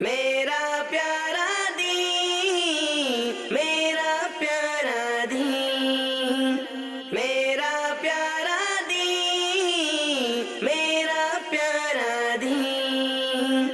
میرا پیارا دین، میرا پیارا دین، میرا پیارا دین، میرا پیارا دین۔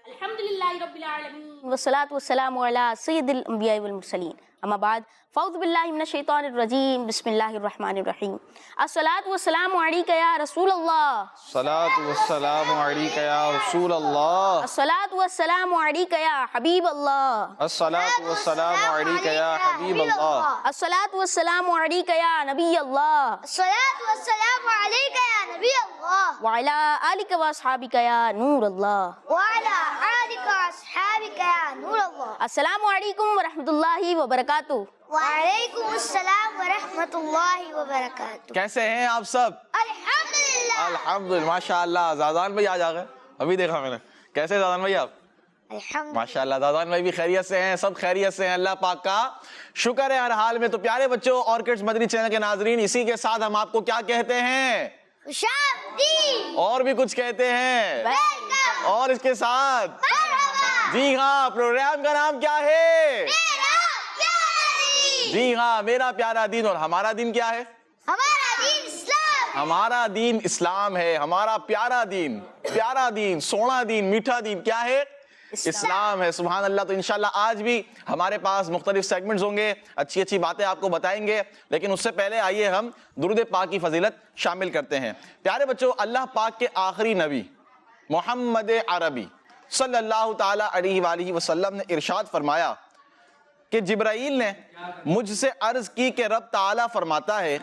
الحمدللہ رب العالمین والصلاة والسلام علی سید الانبیاء والمرسلین، اما بعد فاعوذ باللہ من الشیطان الرجیم، بسم اللہ الرحمن الرحیم۔ الصلاۃ والسلام علیک یا رسول اللہ، الصلاۃ والسلام علیک یا رسول اللہ، الصلاۃ والسلام علیک یا حبیب اللہ، الصلاۃ والسلام علیک یا حبیب اللہ، الصلاۃ والسلام علیک یا نبی اللہ، الصلاة والسلام عليك يا نبي الله وعلی آلک واصحابک یا نور اللہ۔ وعلى آلك وأصحابك يا نور الله۔ السلام علیکم ورحمۃ اللہ وبرکاتہ۔ وعليكم السلام ورحمة الله وبركاته۔ کیسے ہیں آپ سب؟ الحمدللہ الحمدللہ، ماشاء اللہ۔ زادان بھائی آج آ گئے، ابھی دیکھا میں نے۔ کیسے زادان بھائی آپ؟ الحمدللہ ماشاء اللہ، زادان بھائی بھی خیریت سے ہیں، سب خیریت سے ہیں، اللہ پاک کا شکر ہے ہر حال میں۔ تو پیارے بچوں اور کڈس مدنی چینل کے ناظرین، اسی کے ساتھ ہم آپ کو کیا کہتے ہیں؟ خوشامدید، اور بھی کچھ کہتے ہیں، ویلکم، اور اس کے ساتھ مرحبا، جی ہاں، پروگرام کا نام کیا ہے؟ میرا پیارا دین، جی ہاں، میرا پیارا دین۔ اور ہمارا دین کیا ہے؟ ہمارا دین اسلام، ہمارا دین اسلام ہے۔ ہمارا پیارا دین، سونا دین، میٹھا دین کیا ہے؟ اسلام ہے۔ سبحان اللہ۔ تو انشاءاللہ آج بھی ہمارے پاس مختلف سیگمنٹس ہوں گے، اچھی اچھی باتیں آپ کو بتائیں گے، لیکن اس سے پہلے آئیے ہم درود پاک کی فضیلت شامل کرتے ہیں۔ پیارے بچوں، اللہ پاک کے آخری نبی محمد عربی صلی اللہ تعالی علیہ وآلہ وسلم نے ارشاد فرمایا کہ جبرائیل نے مجھ سے عرض کی کہ رب تعالیٰ فرماتا ہے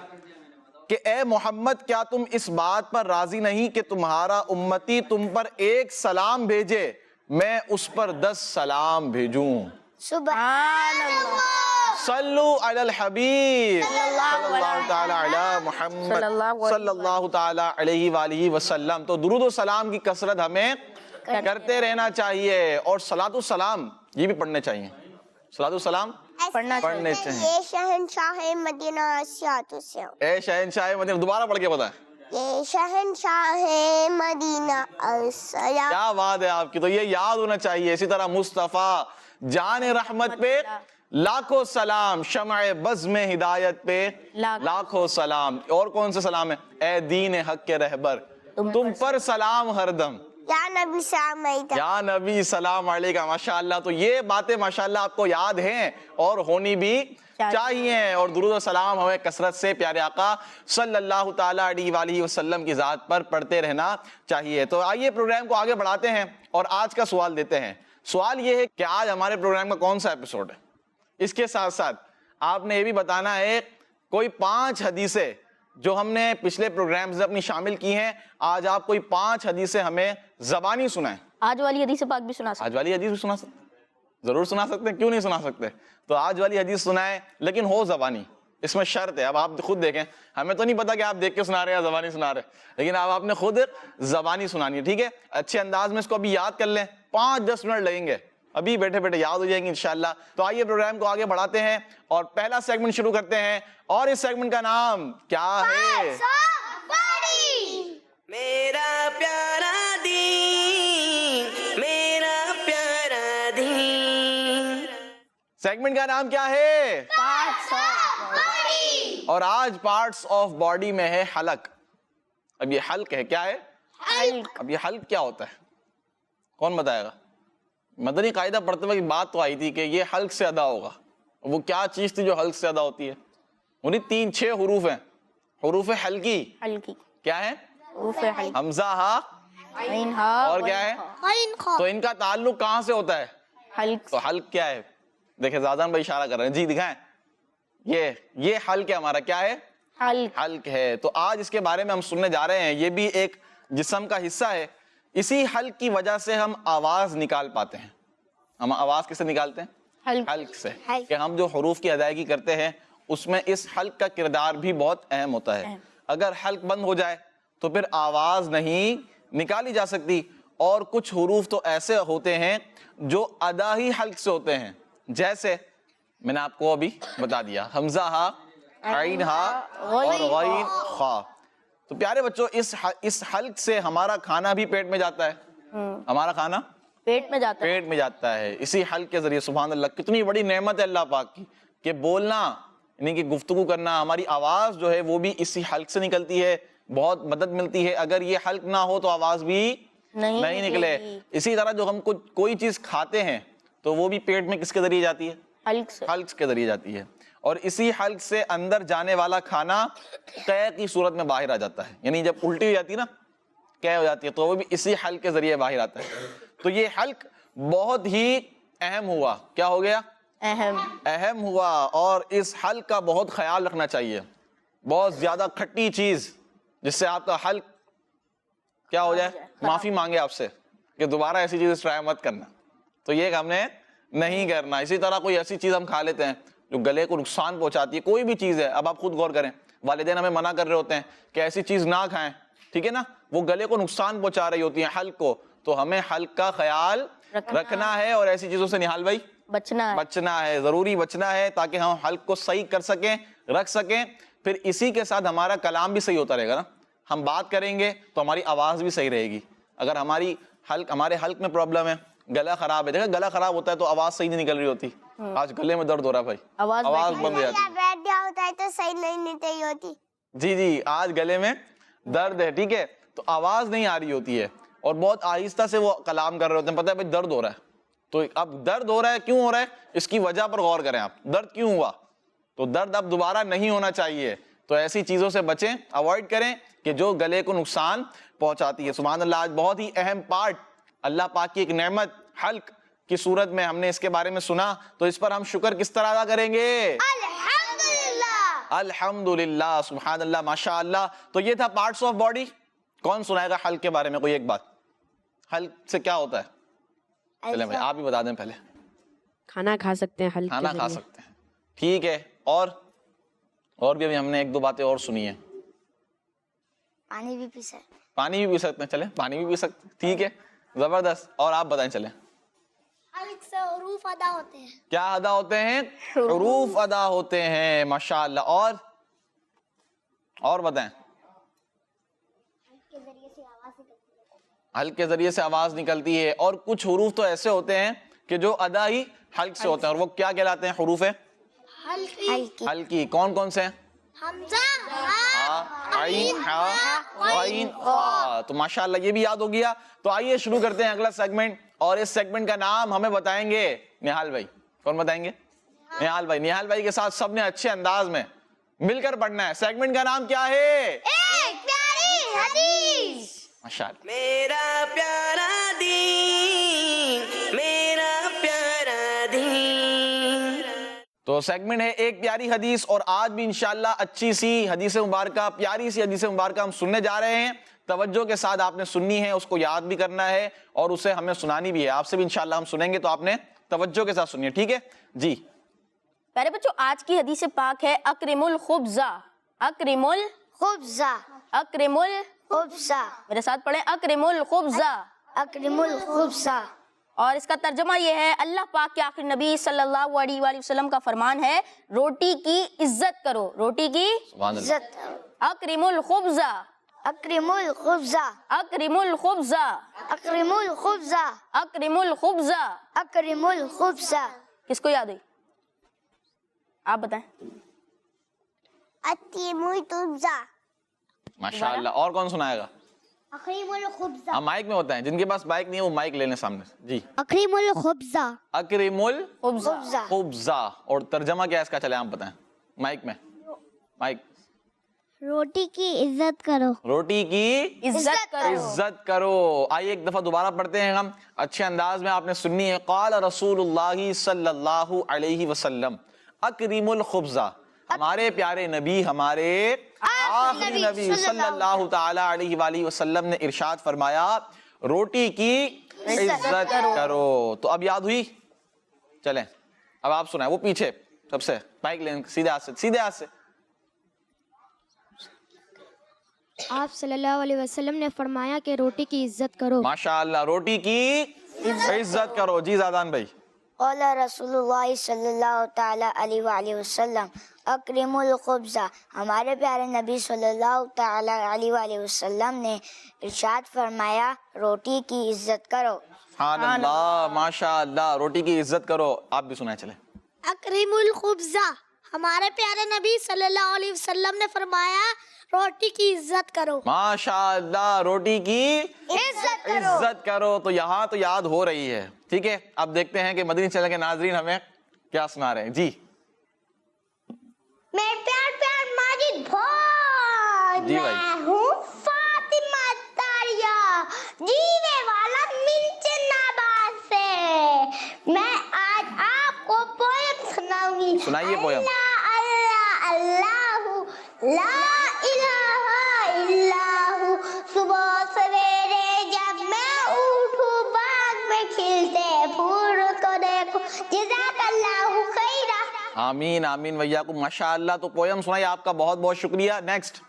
کہ اے محمد، کیا تم اس بات پر راضی نہیں کہ تمہارا امتی تم پر ایک سلام بھیجے، میں اس پر 10 سلام بھیجوں؟ سبحان اللہ، صلو علی الحبیب صلی اللہ تعالی علی محمد صلی اللہ تعالی علیہ وآلہ وسلم۔ تو درود و سلام کی کثرت ہمیں کرتے رہنا چاہیے، اور صلاۃ السلام یہ بھی پڑھنے چاہیے۔ صلاۃ السلام پڑھنے چاہیے۔ یہ شہنشاہ مدینہ اسیات سے، اے شہنشاہ مدینہ، دوبارہ پڑھ کے بتائیں۔ یہ شہنشاہ مدینہ السلام۔ کیا بات ہے آپ کی، تو یہ یاد ہونا چاہیے۔ اسی طرح مصطفیٰ جان رحمت پہ لاکھوں سلام، شمع بزم ہدایت پہ لاکھوں سلام۔ اور کون سے سلام ہے؟ اے دین حق کے رہبر، تم پر سلام ہر دم، یا نبی سلام علیکم، یا نبی سلام علیکہ۔ ماشاءاللہ، تو یہ باتیں ماشاءاللہ آپ کو یاد ہیں اور ہونی بھی چاہیے، اور درود و سلام ہمیں کثرت سے پیارے آقا صلی اللہ تعالی علیہ وآلہ وسلم کی ذات پر پڑھتے رہنا چاہیے۔ تو آئیے پروگرام کو آگے بڑھاتے ہیں اور آج کا سوال دیتے ہیں۔ سوال یہ ہے کہ آج ہمارے پروگرام کا کون سا ایپیسوڈ ہے؟ اس کے ساتھ ساتھ آپ نے یہ بھی بتانا ہے کوئی 5 حدیثیں جو ہم نے پچھلے پروگرام سے اپنی شامل کی ہیں، آج آپ کوئی 5 حدیثیں ہمیں زبانی سنائیں۔ آج والی حدیث پاک بھی سنا سکتے، آج والی حدیث بھی سنا سکتے، ضرور سنا سکتے ہیں، کیوں نہیں سنا سکتے؟ تو آج والی حدیث سنائیں، لیکن ہو زبانی، اس میں شرط ہے۔ اب آپ خود دیکھیں، ہمیں تو نہیں پتا کہ آپ دیکھ کے سنا رہے ہیں یا زبانی سنا رہے ہیں، لیکن اب آپ نے خود زبانی سنانی ہے، ٹھیک ہے؟ اچھے انداز میں اس کو ابھی یاد کر لیں، 5-10 منٹ لگیں گے، ابھی بیٹھے بیٹھے یاد ہو جائیں گے انشاءاللہ۔ تو آئیے پروگرام کو آگے بڑھاتے ہیں اور پہلا سیگمنٹ شروع کرتے ہیں، اور اس سیگمنٹ کا نام کیا ہے؟ میرا پیارا دین، میرا پیارا دین۔ سیگمنٹ کا نام کیا ہے؟ اور آج پارٹس آف باڈی میں ہے حلق۔ اب یہ حلق ہے، کیا ہے؟ اب یہ حلق کیا ہوتا ہے؟ کون بتائے گا؟ مدنی قاعدہ پڑھتے وقت بات تو آئی تھی کہ یہ حلق سے ادا ہوگا۔ وہ کیا چیز تھی جو حلق سے ادا ہوتی ہے؟ انہیں 3-6 حروف ہیں، حروف حلقی۔ حلقی کیا ہے؟ حروف حلق، حمزہ، ہا، عین، ہا، اور کیا ہے؟ تو ان کا تعلق کہاں سے ہوتا ہے؟ حلق، تو حلق کیا ہے؟ دیکھیں زادان بھائی اشارہ کر رہے ہیں، جی دکھائیں۔ یہ حلق ہے ہمارا، کیا ہے؟ حلق، حلق ہے۔ تو آج اس کے بارے میں ہم سننے جا رہے ہیں۔ یہ بھی ایک جسم کا حصہ ہے، اسی حلق کی وجہ سے ہم آواز نکال پاتے ہیں۔ ہم آواز کس سے نکالتے ہیں؟ حلق سے، کہ ہم جو حروف کی ادائیگی کرتے ہیں اس میں اس حلق کا کردار بھی بہت اہم ہوتا ہے۔ اگر حلق بند ہو جائے تو پھر آواز نہیں نکالی جا سکتی، اور کچھ حروف تو ایسے ہوتے ہیں جو ادا ہی حلق سے ہوتے ہیں، جیسے میں نے آپ کو ابھی بتا دیا، حمزہ، ہا، عین، ہا اور غین، خا۔ تو پیارے بچوں، اس حلق سے ہمارا کھانا بھی پیٹ میں جاتا ہے، ہمارا کھانا پیٹ میں جاتا ہے. پیٹ میں جاتا ہے اسی حلق کے ذریعے. سبحان اللہ, کتنی بڑی نعمت ہے اللہ پاک کی کہ بولنا یعنی کہ گفتگو کرنا, ہماری آواز جو ہے وہ بھی اسی حلق سے نکلتی ہے, بہت مدد ملتی ہے. اگر یہ حلق نہ ہو تو آواز بھی نہیں نکلے. اسی طرح جو ہم کوئی چیز کھاتے ہیں تو وہ بھی پیٹ میں کس کے ذریعے جاتی ہے؟ حلق سے. حلق کے ذریعے جاتی ہے. اور اسی حلق سے اندر جانے والا کھانا قے کی صورت میں باہر آ جاتا ہے, یعنی جب الٹی ہو جاتی ہے نا, قے ہو جاتی ہے, تو وہ بھی اسی حلق کے ذریعے باہر آتا ہے. تو یہ حلق بہت ہی اہم ہوا. کیا ہو گیا؟ اہم ہوا. اور اس حلق کا بہت خیال رکھنا چاہیے. بہت زیادہ کھٹی چیز جس سے آپ کا حلق کیا ہو جائے, معافی مانگے آپ سے کہ دوبارہ ایسی چیز ٹرائی مت کرنا, تو یہ ہم نے نہیں کرنا. اسی طرح کوئی ایسی چیز ہم کھا لیتے ہیں جو گلے کو نقصان پہنچاتی ہے, کوئی بھی چیز ہے. اب آپ خود غور کریں, والدین ہمیں منع کر رہے ہوتے ہیں کہ ایسی چیز نہ کھائیں, ٹھیک ہے نا, وہ گلے کو نقصان پہنچا رہی ہوتی ہیں حلق کو, تو ہمیں حلق کا خیال رکھنا ہے اور ایسی چیزوں سے نہال بھائی بچنا ہے, ضروری بچنا ہے, تاکہ ہم حلق کو صحیح کر سکیں, رکھ سکیں. پھر اسی کے ساتھ ہمارا کلام بھی صحیح ہوتا رہے گا نا. ہم بات کریں گے تو ہماری آواز بھی صحیح رہے گی. اگر ہمارے حلق میں پرابلم ہے, گلا خراب ہے, دیکھا گلا خراب ہوتا ہے تو آواز صحیح نہیں نکل رہی ہوتی. آج گلے میں درد ہو رہا ہے بھائی, آواز بند ہو جاتی ہے. بیٹھا ہوتا ہے تو صحیح نہیں نکلی ہوتی. جی آج گلے میں درد ہے, ٹھیک ہے, تو آواز نہیں آ رہی ہوتی ہے اور بہت آہستہ سے وہ کلام کر رہے ہوتے ہیں. پتہ ہے بھائی درد ہو رہا ہے, تو اب درد ہو رہا ہے, کیوں ہو رہا ہے, اس کی وجہ پر غور کریں آپ. درد کیوں ہوا, تو درد اب دوبارہ نہیں ہونا چاہیے. تو ایسی چیزوں سے بچیں, اوائڈ کریں کہ جو گلے کو نقصان پہنچاتی ہے. سبحان اللہ, آج بہت ہی اہم پارٹ, اللہ پاک کی ایک نعمت حلق کی صورت میں ہم نے اس کے بارے میں سنا, تو اس پر ہم شکر کس طرح ادا کریں گے؟ الحمدللہ. الحمدللہ, سبحان اللہ, ماشاء اللہ. تو یہ تھا پارٹس آف باڈی. کون سنائے گا حلق کے بارے میں کوئی ایک بات؟ حلق سے کیا ہوتا ہے؟ چلیں بھائی آپ ہی بتا دیں پہلے. کھانا کھا سکتے ہیں حلق کے ذریعے. کھانا کھا سکتے ہیں, ٹھیک ہے. اور بھی ابھی ہم نے ایک دو باتیں اور سنی ہیں. پانی بھی پی سکتے ہیں. پانی بھی پی سکتے ہیں, چلیں پانی بھی پی سکتے ہیں, ٹھیک ہے, زبردست. اور آپ بتائیں, چلیں. حلق سے حروف ادا ہوتے ہیں. کیا ادا ہوتے ہیں؟ حروف ادا ہوتے ہیں, ماشاء اللہ. اور بتائیں. حلق کے ذریعے سے آواز نکلتی ہے. اور کچھ حروف تو ایسے ہوتے ہیں کہ جو ادا ہی حلق سے ہوتے ہیں, اور وہ کیا کہلاتے ہیں؟ حروف حلقی. کون کون سے ہیں؟ حمزہ, عین, غین, خا. تو ماشاءاللہ یہ بھی یاد ہو گیا. تو آئیے شروع کرتے ہیں اگلا سیگمنٹ, اور اس سیگمنٹ کا نام ہمیں بتائیں گے نہال بھائی. کون بتائیں گے؟ نہال بھائی. نہال بھائی کے ساتھ سب نے اچھے انداز میں مل کر پڑھنا ہے. سیگمنٹ کا نام کیا ہے؟ ایک پیاری حدیث. ماشاءاللہ. میرا پیارا دین, میرا پیارا دین. تو سیگمنٹ ہے ایک پیاری حدیث, اور آج بھی انشاءاللہ اچھی سی حدیث مبارکہ, پیاری سی حدیث مبارکہ ہم سننے جا رہے ہیں. توجہ کے ساتھ آپ نے سننی ہے, اس کو یاد بھی کرنا ہے, اور اسے ہمیں سنانی بھی ہے. آپ سے بھی انشاءاللہ ہم سنیں گے, تو آپ نے توجہ کے ساتھ سننی ہے, ٹھیک ہے جی. پیارے بچوں, آج کی حدیث پاک ہے اکرم الخبزہ. اکرم خبزہ, اکرم خبزہ, میرے ساتھ پڑھیں, اکرم الخبزہ. اکرم الخبزہ. اور اس کا ترجمہ یہ ہے, اللہ پاک کے آخری نبی صلی اللہ علیہ وآلہ وسلم کا فرمان ہے, روٹی کی عزت کرو. روٹی کی عزت. اکرم الخبزہ, اکرم الخبزہ, اکرم الخبزہ, اکرم الخبزہ, اکرم الخبزہ. اکرم الخبزہ. کس کو یاد ہوئی؟ آپ بتائیں. اکرم الخبزہ. ماشاءاللہ. اور کون سنائے گا؟ اکرم الخبزہ. ہم مائک میں ہوتا ہے, جن کے پاس مائک نہیں ہے وہ مائک لے لیں سامنے سے. جی. اکرم الخبزہ. اکرم خبزہ. الخبزہ. اور ترجمہ کیا ہے اس کا, چلے آپ بتائیں مائک میں. مائک. روٹی کی عزت کرو. روٹی کی عزت کرو. عزت کرو. آئیے ایک دفعہ دوبارہ پڑھتے ہیں ہم, اچھے انداز میں آپ نے سننی ہے. قال رسول اللہ صلی اللہ علیہ وسلم اکرم الخبزہ. ہمارے پیارے نبی, ہمارے آخری نبی صلی اللہ تعالی علیہ وآلہ وسلم نے ارشاد فرمایا, روٹی کی عزت کرو. تو اب یاد ہوئی؟ چلیں اب آپ سنائیں. وہ پیچھے سب سے مائک لیں, سیدھے ہاتھ سے, سیدھے ہاتھ سے. آپ صلی اللہ علیہ وسلم نے فرمایا کہ روٹی کی عزت کرو. ماشاءاللہ, روٹی کی عزت کرو. جی زادان بھائی. قال رسول اللہ صلی اللہ تعالیٰ علیہ وآلہ وسلم اکرم الخبز، ہمارے پیارے نبی صلی اللہ تعالیٰ علیہ وآلہ وسلم نے ارشاد فرمایا روٹی کی عزت کرو۔ سبحان اللہ، ماشاء اللہ، روٹی کی عزت کرو۔ آپ بھی سنائیں چلیں۔ اکریم الخبز، ہمارے پیارے نبی صلی اللہ علیہ وسلم نے فرمایا روٹی کی عزت کرو۔ ماشاء اللہ، روٹی کی عزت کرو۔ تو یہاں تو یاد ہو رہی ہے، ٹھیک ہے۔ اب دیکھتے ہیں کہ مدنی چینل کے ناظرین ہمیں کیا سنا رہے ہیں۔ جی میرے پیار ماجد بھائی، جی بھائی، میں ہوں فاطمہ تاریہ، جیوے والا منچن آباد سے۔ میں آج آپ کو پوئم سناؤں گی۔ سنائیے پوئم۔ اللہ اللہ لا الہ الا ہو، صبح سویرے جب میں اٹھوں باغ میں کھلتے پھول کو دیکھو، جزاک اللہ خیرہ۔ آمین آمین ویاکم، ماشاء اللہ۔ تو پوئم سنائیے، آپ کا بہت بہت شکریہ۔ نیکسٹ۔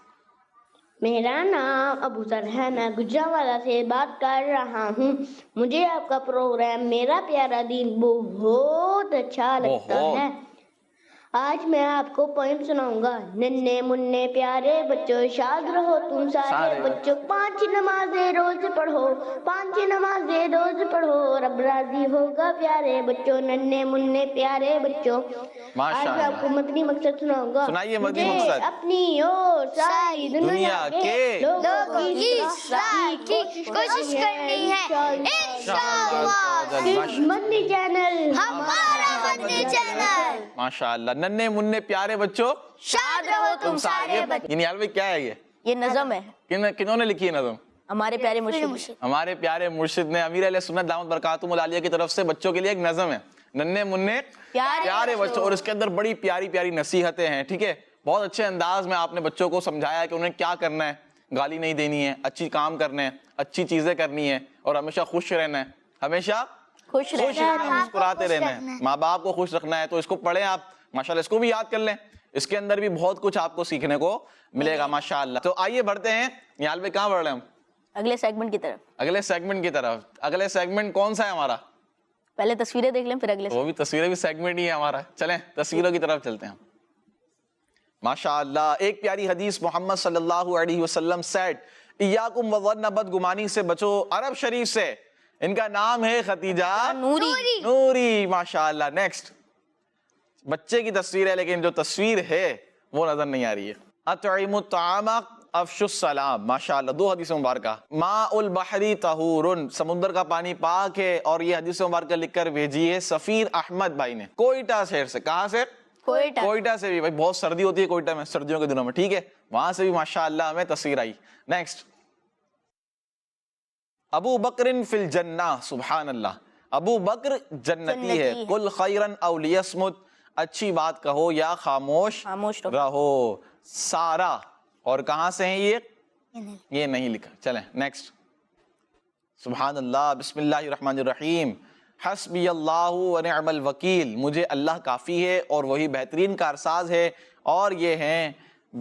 میرا نام ابو ذر ہے، میں گجرانوالہ سے بات کر رہا ہوں۔ مجھے آپ کا پروگرام میرا پیارا دین بہت اچھا لگتا ہے۔ آج میں آپ کو پوئم سناؤں گا۔ ننے منے پیارے بچوں شاد رہو تم سارے بچوں، 5 نمازیں روز پڑھو، 5 نمازیں روز پڑھو، رب راضی ہوگا پیارے بچوں، ننے منے پیارے بچوں۔ آج میں آپ کو مدنی مقصد سناؤں گا۔ سنائیے مدنی مجھے مقصد۔ اپنی اور ساری دنیا کے لوگوں کی اصلاح کی کوشش کرنی ہے انشاءاللہ۔ مدنی چینل ہمارا مدنی چینل۔ ماشاء اللہ، ننے منے پیارے بچوں شاد رہو تم سارے بچے۔ یعنی بھائی کیا ہے یہ نظم ہے، کنہوں نے لکھی ہے نظم؟ ہمارے پیارے مرشد۔ ہمارے پیارے مرشد نے، امیر علیہ سنت دامت برکاتہم العالیہ کی طرف سے بچوں کے لیے ایک نظم ہے، ننے منے پیارے بچوں، اور اس کے اندر بڑی پیاری پیاری نصیحتیں ہیں، ٹھیک ہے۔ بہت اچھے انداز میں آپ نے بچوں کو سمجھایا کہ انہیں کیا کرنا ہے، گالی نہیں دینی ہے، اچھی کام کرنے ہیں، اچھی چیزیں کرنی ہے، اور ہمیشہ خوش رہنا ہے، ہمیشہ خوش رہنا، مسکراتے رہنا ہے، ماں باپ کو خوش رکھنا ہے۔ تو اس کو پڑھیں آپ، ماشاءاللہ اس کو بھی یاد کر لیں، اس کے اندر بھی بہت کچھ آپ کو سیکھنے کو ملے گا ماشاءاللہ۔ تو آئیے بڑھتے ہیں، نیال بھائی کہاں بڑھ رہے ہیں ہم؟ اگلے سیگمنٹ کی طرف۔ اگلے سیگمنٹ کی طرف۔ اگلے سیگمنٹ کون سا ہے ہمارا؟ پہلے تصویریں دیکھ لیں پھر اگلے۔ وہ بھی تصویریں بھی سیگمنٹ ہی ہے ہمارا، چلیں تصویروں کی طرف چلتے ہیں۔ ماشاءاللہ، ایک پیاری حدیث، محمد صلی اللہ علیہ وسلم سیڈ ایاکم وظن، بدگمانی سے بچو، عرب شریف سے، ان کا نام ہے خدیجہ نوری، ماشاءاللہ۔ نیکسٹ، بچے کی تصویر ہے لیکن جو تصویر ہے وہ نظر نہیں آ رہی ہے۔ اطعموا الطعام افشوا السلام، ماشاءاللہ۔ 2 حدیث مبارکہ، ماء البحر طہور، سمندر کا پانی پاک ہے، اور یہ حدیث مبارکہ لکھ کر بھیجی ہے سفیر احمد بھائی نے، کوئٹہ شہر سے۔ کہاں سے؟ کوئٹہ سے بھی۔ بھائی بہت سردی ہوتی ہے کوئٹہ میں سردیوں کے دنوں میں، ٹھیک ہے، وہاں سے بھی ماشاءاللہ ہمیں تصویر آئی۔ نیکسٹ، ابو بکر فی الجنہ، سبحان اللہ، ابو بکر جنتی ہے، قل خیرا او لیصمت، اچھی بات کہو یا خاموش رہو۔ سارا، اور کہاں سے ہیں یہ نہیں لکھا، چلیں نیکسٹ۔ سبحان اللہ، بسم اللہ الرحمن الرحیم، حسبی اللہ ونعم الوکیل، مجھے اللہ کافی ہے اور وہی بہترین کارساز ہے۔ اور یہ ہیں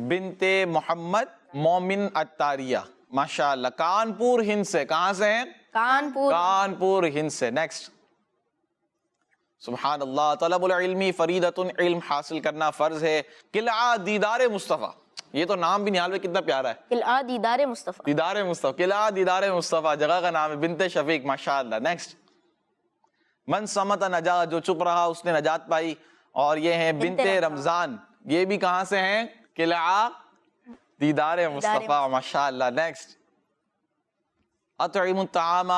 بنت محمد مومن التاریہ، ماشاءاللہ، کانپور ہند سے۔ کہاں سے ہیں؟ کانپور ہند سے۔ نیکسٹ، سبحان اللہ، طلب العلمی فریدۃ، علم حاصل کرنا فرض ہے۔ قلعہ دیدار مصطفیٰ، یہ تو نام بھی نیال میں کتنا پیارا ہے، قلعہ دیدار مصطفیٰ، دیدار مصطفیٰ، قلعہ دیدار مصطفیٰ جگہ کا نام ہے، بنت شفیق، ماشاءاللہ۔ نیکسٹ، من صمت نجا، جو چپ رہا اس نے نجات پائی، اور یہ ہیں بنت رمضان، یہ بھی کہاں سے ہیں؟ قلعہ دیدار مصطفیٰ، ماشاءاللہ۔ نیکسٹ، اطعموا الطعام،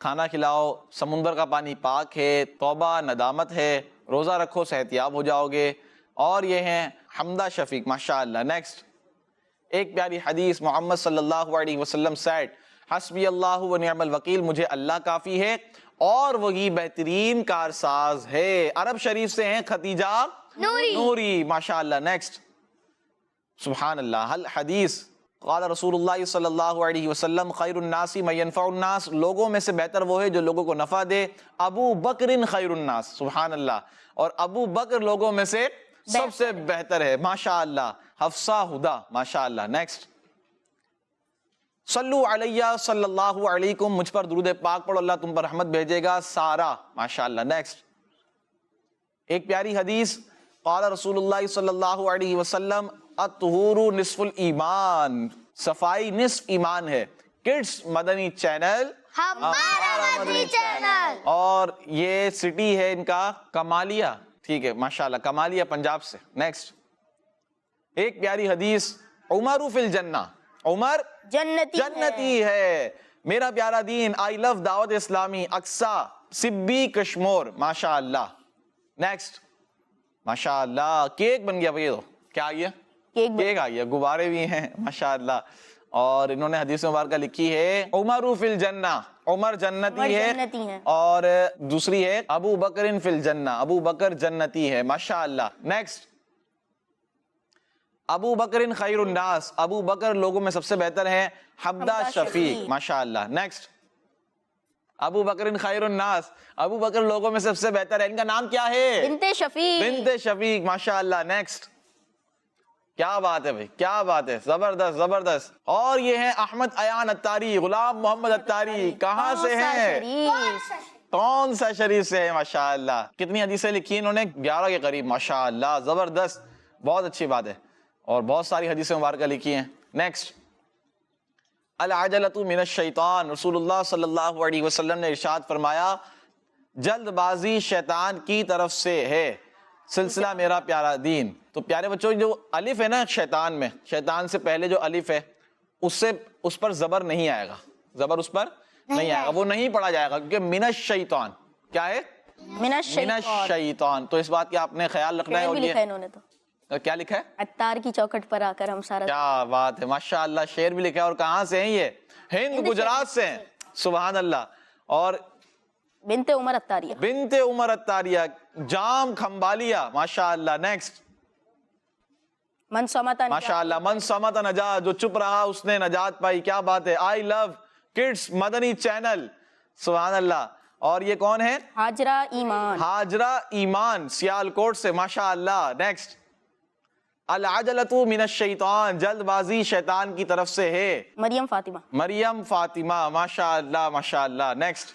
کھانا کھلاؤ، سمندر کا پانی پاک ہے، توبہ ندامت ہے، روزہ رکھو صحتیاب ہو جاؤ گے، اور یہ ہیں حمدہ شفیق، ماشاءاللہ۔ نیکسٹ، ایک پیاری حدیث، محمد صلی اللہ علیہ وسلم سیڈ حسبی اللہ ونعم الوکیل، مجھے اللہ کافی ہے اور وہی بہترین کارساز ہے۔ عرب شریف سے ہیں خدیجہ نوری، ماشاءاللہ۔ نیکسٹ، سبحان اللہ، الحدیث قال رسول اللہ صلی اللہ علیہ وسلم خیر الناس من ينفع الناس، لوگوں میں سے بہتر وہ ہے جو لوگوں کو نفع دے۔ ابو بکر خیر الناس، سبحان اللہ، اور ابو بکر لوگوں میں سے سب سے بہتر ہے، ماشاءاللہ۔ حفصہ ہدا، ماشاءاللہ۔ نیکسٹ، صلو علیہ صلی اللہ علیکم، مجھ پر درود پاک پڑھو، اللہ تم پر رحمت بھیجے گا، سارا، ماشاءاللہ۔ نیکسٹ، ایک پیاری حدیث، قال رسول اللہ صلی اللہ علیہ وسلم الطہور نصف الایمان، صفائی نصف ایمان ہے. کڈس مدنی چینل ہمارا مدنی چینل. اور یہ سٹی ہے ان کا کمالیہ. ٹھیک ہے ماشاءاللہ، کمالیہ پنجاب سے. نیکسٹ ایک پیاری حدیث، عمر فی الجنہ، عمر جنتی ہے. میرا پیارا دین، آئی لو دعوت اسلامی، اقصا سبی کشمور. ماشاءاللہ. نیکسٹ ماشاءاللہ، کیک بن گیا بھائی. تو کیا آئی ہے؟ کیک آئی ہے، غبارے بھی ہیں ماشاءاللہ. اور انہوں نے حدیث مبارکہ لکھی ہے عمر فی الجنہ، عمر جنتی ہے. اور دوسری ہے ابو بکر فی الجنہ، ابو بکر جنتی ہے. ماشاءاللہ. نیکسٹ ابو بکر خیر الناس، ابو بکر لوگوں میں سب سے بہتر ہے. حمدہ شفیق. ماشاءاللہ. نیکسٹ ابو بکر خیر الناس، ابو بکر لوگوں میں سب سے بہتر ہے. ان کا نام کیا ہے؟ بنت شفیق. بنت شفیق. ماشاءاللہ. نیکسٹ کیا بات ہے بھائی، کیا بات ہے، زبردست زبردست. اور یہ ہے احمد ایان اتاری، غلام محمد اتاری. کہاں سے ہیں؟ کون سا شریف سے ہے؟ ماشاءاللہ. کتنی حدیثیں لکھی انہوں نے؟ 11 کے قریب. ماشاءاللہ زبردست، بہت اچھی بات ہے. اور بہت ساری حدیثیں مبارکہ لکھی ہیں. نیکسٹ العجلۃ من الشیطان، رسول اللہ صلی اللہ علیہ وسلم نے ارشاد فرمایا جلد بازی شیطان کی طرف سے ہے. سلسلہ میرا پیارا دین. تو پیارے بچوں، جو الف ہے نا شیطان میں، شیطان سے پہلے جو الف ہے اس پر زبر نہیں آئے گا، زبر اس پر نہیں آئے گا، وہ نہیں پڑھا جائے گا، کیونکہ من الشیطان کیا ہے؟ من الشیطان. تو اس بات کا آپ نے خیال رکھنا ہے. اور یہ کیا لکھا ہے؟ اتار کی چوکھٹ پر آ کر ہم سارا. کیا بات ہے ماشاءاللہ، شعر بھی لکھا ہے. اور کہاں سے ہیں یہ؟ ہند، گجرات سے ہیں. سبحان اللہ. اور بنت عمر اتاریہ، بنت عمر اتاریہ، جام کھمبالیہ. ماشاءاللہ. نیکسٹ من سمتا، ماشاءاللہ، من سمت نجا، جو چپ رہا اس نے نجات پائی. کیا بات ہے. آئی لو کڈس مدنی چینل. سبحان اللہ. اور یہ کون ہے؟ ہاجرہ ایمان، ہاجرہ ایمان، سیالکوٹ سے. ماشاءاللہ. نیکسٹ العجلۃ من الشیطان، جلد بازی شیطان کی طرف سے ہے. مریم فاطمہ، مریم فاطمہ. ماشاءاللہ ماشاءاللہ. نیکسٹ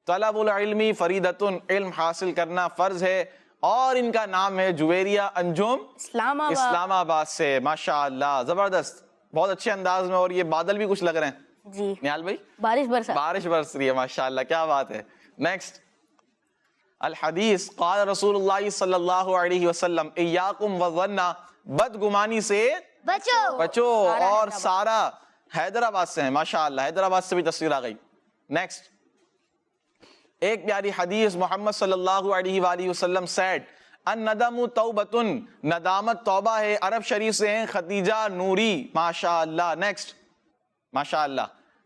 طلب العلم فریدۃ، علم حاصل کرنا فرض ہے. اور ان کا نام ہے جویریہ انجم، اسلام آباد سے. ماشاءاللہ زبردست، بہت اچھے انداز میں. اور یہ بادل بھی کچھ لگ رہے ہیں جی نیال بھائی، بارش برس رہی ہے. ماشاءاللہ کیا بات ہے. نیکسٹ الحدیث قال رسول اللہ صلی اللہ علیہ وسلم ایاکم والظن، بدگمانی سے بچو. اور سارا حیدرآباد سے ہیں. ماشاءاللہ حیدرآباد سے بھی تصویر آ گئی. نیکسٹ ایک پیاری حدیث، محمد صلی اللہ علیہ وآلہ وسلم سیڈ الندم توبۃ، ندامت توبہ ہے. عرب شریف سے ہیں خدیجہ نوری. ماشاءاللہ. نیکسٹ ماشاءاللہ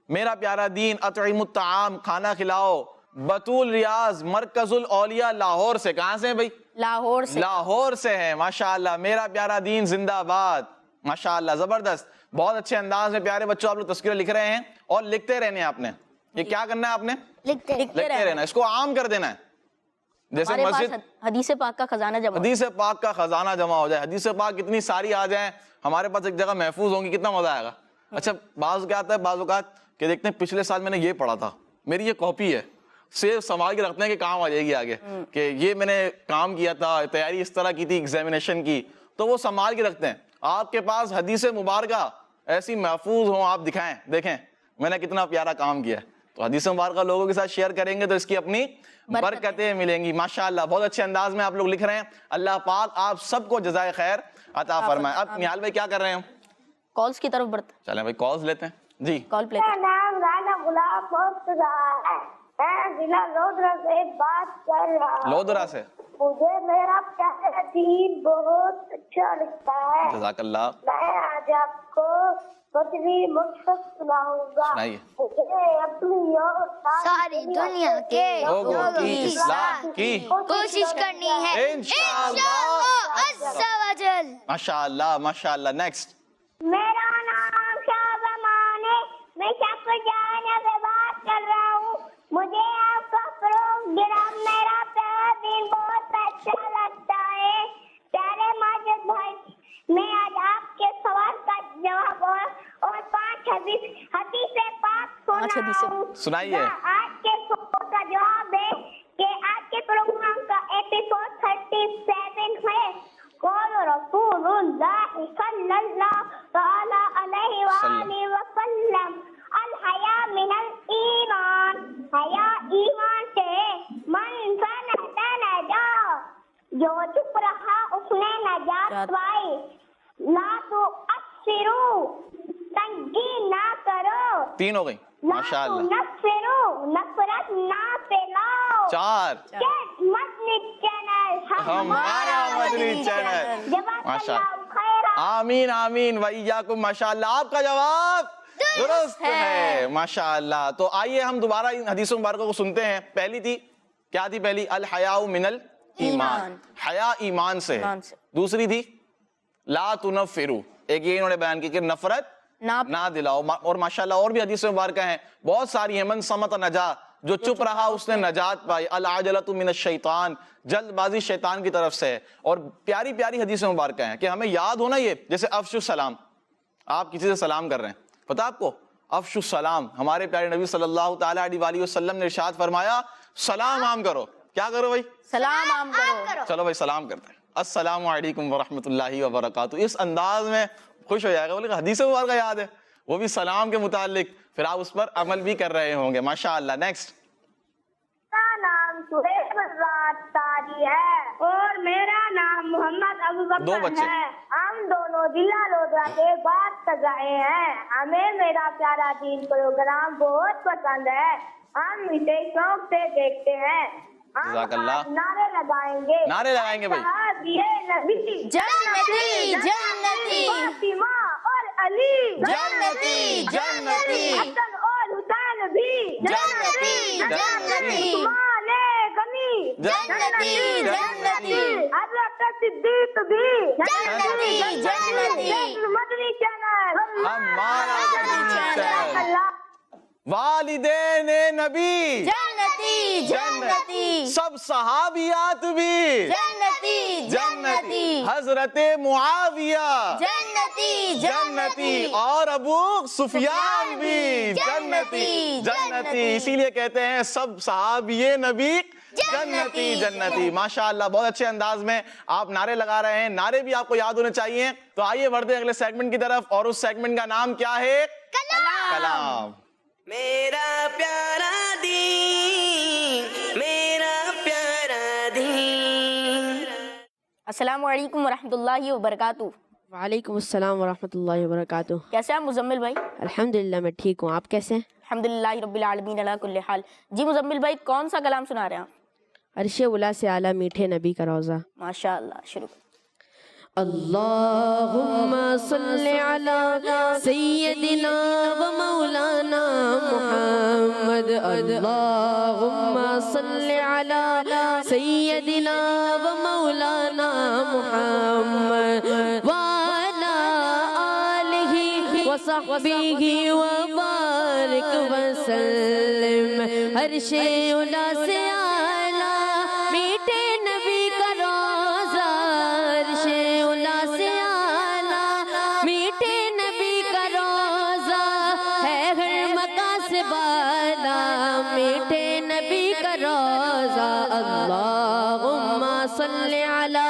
میرا پیارا دین اطعم الطعام، کھانا کھلاؤ. بطول ریاض، مرکز الاولیاء، لاہور سے. کہاں سے ہیں بھائی؟ لاہور سے ہیں. ماشاءاللہ میرا پیارا دین زندہ آباد. ماشاءاللہ زبردست، بہت اچھے انداز میں. پیارے بچوں آپ لوگ تذکرہ لکھ رہے ہیں اور لکھتے رہنے آپ نے. یہ کیا کرنا ہے آپ نے؟ لکھتے رہنا. اس کو عام کر دینا ہے. جیسے مسجد حدیث پاک کا خزانہ جمع، حدیث پاک کا خزانہ جمع ہو جائے. حدیث پاک کتنی ساری آ جائیں ہمارے پاس ایک جگہ محفوظ ہوں گی، کتنا مزہ آئے گا. اچھا بعض کیا آتا ہے، بعض اوقات کہ دیکھتے ہیں پچھلے سال میں نے یہ پڑھا تھا، میری یہ کاپی ہے، سیو سنبھال کے رکھتے ہیں کہ کام آ جائے گی آگے، کہ یہ میں نے کام کیا تھا، تیاری اس طرح کی تھی ایگزامینیشن کی، تو وہ سنبھال کے رکھتے ہیں. آپ کے پاس حدیث مبارکہ ایسی محفوظ ہوں، آپ دکھائیں، دیکھیں میں نے کتنا پیارا کام کیا ہے. تو حدیث مبارکہ لوگوں کے ساتھ شیئر کریں گے تو اس کی اپنی برکتیں ملیں گی. ماشاءاللہ بہت اچھے انداز میں آپ لوگ لکھ رہے ہیں. اللہ پاک آپ سب کو جزائے خیر عطا فرمائے. اب نیال بھائی کیا کر رہے ہیں؟ کالز کی طرف بڑھتے. چلیں بھائی کالز لیتے ہیں. جی کال پلے. میرا نام رانا غلام مرتضیٰ ہے، میں ضلع لودھرا سے بات کر رہا ہوں. لودھرا سے. مجھے میرا پیارا دین بہت اچھا لگتا ہے. جزاک اللہ. میں آج آپ کو مدنی مقصد سناؤں گا. مجھے اپنی اور ساری دنیا کے لوگوں کی اصلاح کی کوشش کرنی ہے انشاءاللہ عز و جل. ماشاءاللہ ماشاءاللہ. نیکسٹ میرا نام شاہ زمان ہے، میں شاہ جانا سے بات کر رہا ہوں. مجھے آپ کا پروگرام میرا پیارا دین بہت اچھا لگتا ہے. پیارے ماجد بھائی، میں آج آپ کے سوال کا جواب اور 5 حدیث پاک سنائیے. سنائیے. آج کے سوال کا جواب ہے کہ آج کے پروگرام کا ایپیسوڈ جو چپ رہا اس نے نجات پائی. لا تؤثروا تنگی نہ کرو. 3 ہو گئی. لا ماشاء اللہ. تنفروا نفرت نہ پھیلاؤ. 4. مدنی چینل ہمارا مدنی چینل. ماشاء اللہ. آمین آمین وإیاکم. ماشاء اللہ آپ کا جواب درست ہے. ماشاء اللہ. تو آئیے ہم دوبارہ ان حدیثوں مبارکوں کو سنتے ہیں. پہلی تھی کیا تھی؟ پہلی الحیاء من الایمان، حیا ایمان سے. دوسری تھی لا تنفروا، ایک یہ انہوں نے بیان کی کہ نفرت نہ دلاؤ. اور ماشاءاللہ اور بھی حدیث مبارکہ ہیں بہت ساری ہیں. من صمت نجا، جو چپ رہا اس نے نجات پائی. العجلۃ من الشیطان، جلد بازی شیطان کی طرف سے. اور پیاری پیاری حدیث مبارکہ ہیں کہ ہمیں یاد ہونا یہ. جیسے افشوا السلام، آپ کسی سے سلام کر رہے ہیں، پتا آپ کو افشوا السلام. ہمارے پیارے نبی صلی اللہ تعالی علیہ وآلہ وسلم نے ارشاد فرمایا سلام عام کرو. کیا کرو بھائی؟ سلام عام کرو. چلو بھائی سلام کرتے ہیں. السلام علیکم ورحمۃ اللہ وبرکاتہ. اس انداز میں خوش ہو جائے گا. بولے حدیث مبارکہ یاد ہے، وہ بھی سلام کے متعلق، پھر آپ اس پر عمل بھی کر رہے ہوں گے. ماشاء اللہ. نیکسٹ. میرا نام سہیب الرات تاجی ہے اور میرا نام محمد ابو بکر ہے. ہم دونوں ضلع لودھا کے بعد تک آئے ہیں. ہمیں میرا پیارا دین پروگرام بہت پسند ہے. ہم اسے شوق سے دیکھتے ہیں. جزاک اللہ. نعرے لگائیں گے. نعرے لگائیں گے بھائی. جنتی جنتی، فاطمہ اور علی جنتی جنتی، حسن اور حسین بھی جنتی جنتی، عثمان غنی جنتی جنتی، حضرت صدیق بھی جنتی جنتی. مدنی چینل ہمارا مدنی چینل. اللہ. والدین نبی جنتی جنتی، سب صحابیات بھی جنتی جنتی. حضرت معاویہ جنتی جنتی اور ابو سفیان بھی جنتی جنتی. اسی لیے کہتے ہیں سب صحابی نبی جنتی جنتی. ماشاءاللہ بہت اچھے انداز میں آپ نعرے لگا رہے ہیں. نعرے بھی آپ کو یاد ہونے چاہیے. تو آئیے بڑھتے ہیں اگلے سیگمنٹ کی طرف، اور اس سیگمنٹ کا نام کیا ہے؟ کلام. میرا پیارا دین، میرا پیارا دین. السلام علیکم ورحمۃ اللہ وبرکاتہ. وعلیکم السلام ورحمۃ اللہ وبرکاتہ. کیسے ہیں مزمل بھائی؟ الحمدللہ میں ٹھیک ہوں، آپ کیسے ہیں؟ الحمدللہ رب العالمین علی کل حال. جی مزمل بھائی کون سا کلام سنا رہے ہیں آپ؟ عرش اولا سے اعلیٰ میٹھے نبی کا روضہ. ماشاء اللہ. شروع. اللہم صلی علی سیدنا و مولانا محمد. اللہم صلی علی سیدنا و مولانا محمد وعلی آلہ و صحبہ و بارک وسلم. عرش اولا سے اعلیٰ میٹھے نبی کا روضہ، عرش اولا سے اعلیٰ میٹھے نبی کا روضہ ہے ہر مقام سے بالا میٹھے نبی کا روضہ. اللہم صلی علی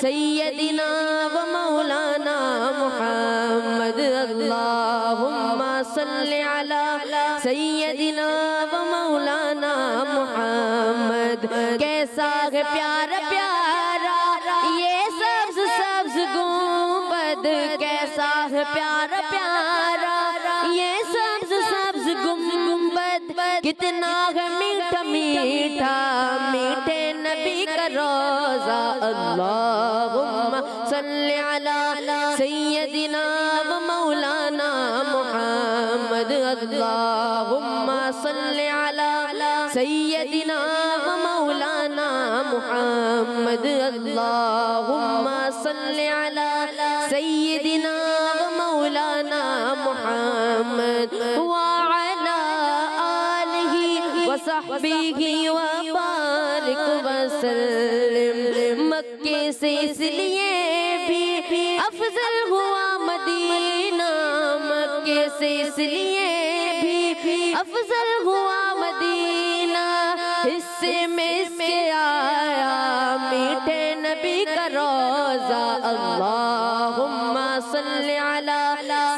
سیدنا و مولانا محمد. اللہم صلی علی سیدنا و مولانا محمد. کیسا ہے پیارا پیارا یہ سبز سبز گنبد، کیسا ہے پیارا پیارا یہ سبز سبز گنبد. کتنا ہے میٹھا میٹھا میٹھے نبی کا روضہ. اللہم صلی علی سیدنا و مولانا محمد. اللہم صلی علی سیدنا و مولانا محمد. اللہم صلی علی سیدنا و مولانا محمد وعلی آلہ و صحبہ و بارک وسلم. مکے سے اس لیے بھی افضل ہوا مدینہ، مکے سے اس لیے بھی افضل ہوا مدینہ. حصے میں اس کے آیا میٹھے نبی کا روضہ. اللہم صلی علی